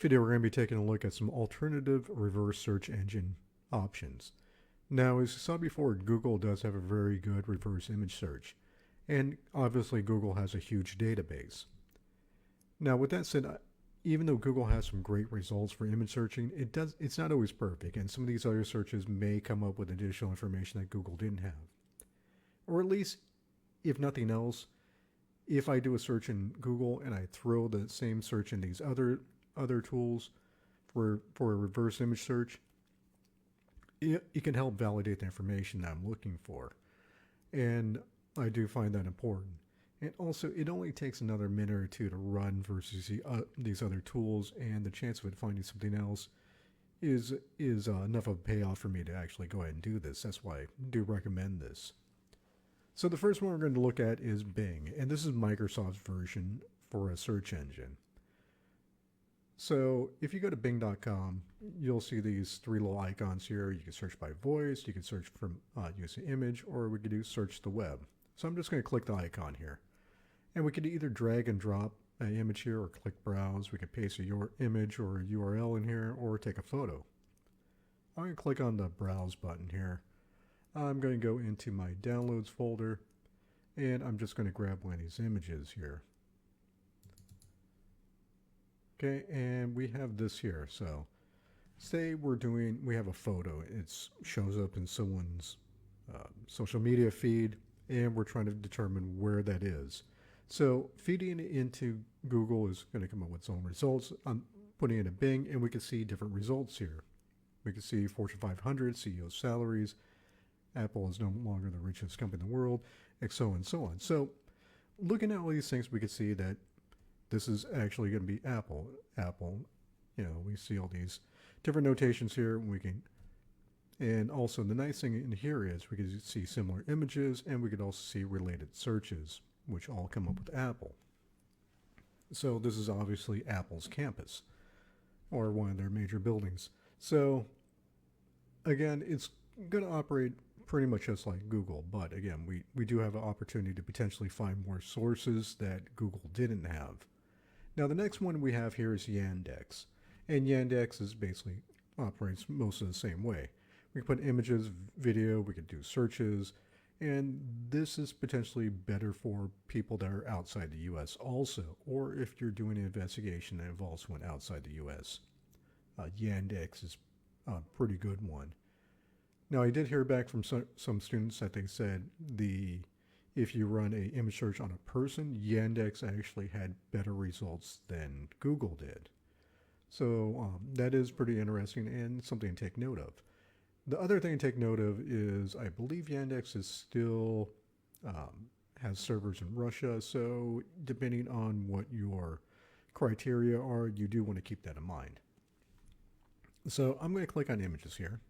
video, we're going to be taking a look at some alternative reverse search engine options. Now, as you saw before, Google does have a very good reverse image search. And obviously, Google has a huge database. Now, with that said, even though Google has some great results for image searching, it's not always perfect. And some of these other searches may come up with additional information that Google didn't have. Or at least, if nothing else, if I do a search in Google and I throw the same search in these other tools for a reverse image search, it can help validate the information that I'm looking for. And I do find that important. And also, it only takes another minute or two to run versus these other tools, and the chance of it finding something else is enough of a payoff for me to actually go ahead and do this. That's why I do recommend this. So the first one we're going to look at is Bing, and this is Microsoft's version for a search engine. So if you go to bing.com, you'll see these three little icons here. You can search by voice, you can search from using image, or we could do search the web. So I'm just going to click the icon here. And we could either drag and drop an image here or click browse. We could paste your image or a URL in here or take a photo. I'm going to click on the browse button here. I'm going to go into my downloads folder, and I'm just going to grab one of these images here. Okay, and we have this here. So say we have a photo. It shows up in someone's social media feed, and we're trying to determine where that is. So feeding it into Google is going to come up with its own results. I'm putting it in Bing, and we can see different results here. We can see Fortune 500, CEO salaries, Apple is no longer the richest company in the world, and so on and so on. So looking at all these things, we can see that this is actually going to be Apple. We see all these different notations here. And also the nice thing in here is we can see similar images, and we could also see related searches, which all come up with Apple. So this is obviously Apple's campus, or one of their major buildings. So again, it's going to operate pretty much just like Google, but again, we do have an opportunity to potentially find more sources that Google didn't have. Now the next one we have here is Yandex, and Yandex is basically operates most of the same way. We can put images, video, we could do searches, and this is potentially better for people that are outside the US also, or if you're doing an investigation that involves one outside the US. Yandex is a pretty good one. Now I did hear back from some students that they said if you run an image search on a person, Yandex actually had better results than Google did. So that is pretty interesting and something to take note of. The other thing to take note of is I believe Yandex is still has servers in Russia, so depending on what your criteria are, you do want to keep that in mind. So I'm going to click on images here.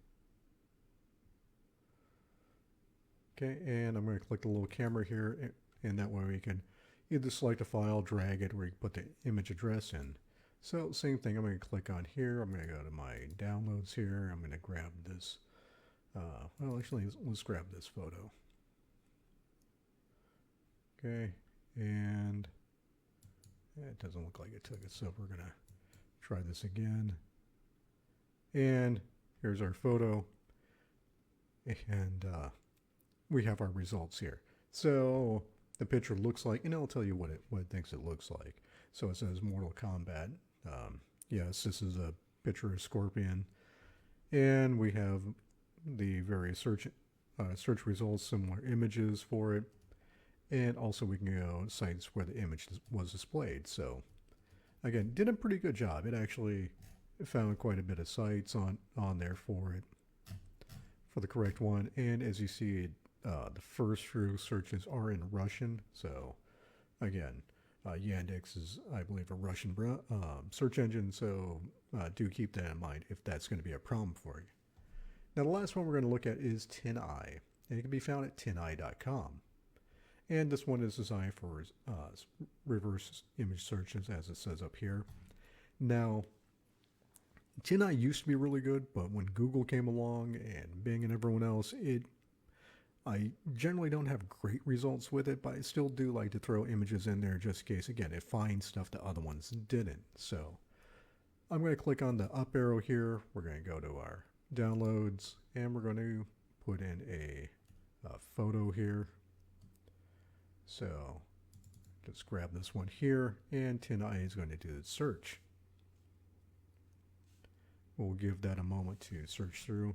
Okay, and I'm going to click the little camera here, and that way we can either select a file, drag it, or you can put the image address in. So same thing, I'm going to click on here, I'm going to go to my downloads here, I'm going to grab this, let's grab this photo. Okay, and it doesn't look like it took it, so we're going to try this again. And here's our photo, and we have our results here. So the picture looks like, and I'll tell you what it thinks it looks like. So it says Mortal Kombat. Yes, this is a picture of Scorpion, and we have the various search results, similar images for it, and also we can go sites where the image was displayed. So again, did a pretty good job. It actually found quite a bit of sites on there for it, for the correct one. And as you see, the first few searches are in Russian. So again, Yandex is, I believe, a Russian search engine, so do keep that in mind if that's going to be a problem for you. Now the last one we're going to look at is TinEye, and it can be found at tineye.com. And this one is designed for reverse image searches, as it says up here. Now, TinEye used to be really good, but when Google came along and Bing and everyone else, I generally don't have great results with it, but I still do like to throw images in there just in case, again, it finds stuff that other ones didn't. So I'm going to click on the up arrow here. We're going to go to our downloads, and we're going to put in a photo here. So just grab this one here, and TinEye is going to do the search. We'll give that a moment to search through.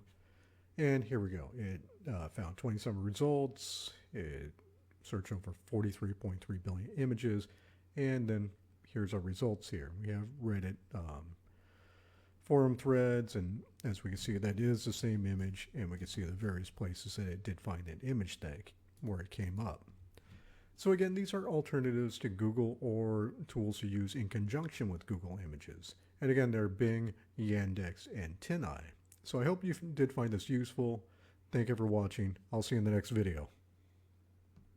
And here we go. It found 27 results. It searched over 43.3 billion images. And then here's our results here. We have Reddit forum threads, and as we can see, that is the same image, and we can see the various places that it did find an image tag where it came up. So again, these are alternatives to Google or tools you use in conjunction with Google Images. And again, they're Bing, Yandex, and TinEye. So I hope you did find this useful. Thank you for watching. I'll see you in the next video.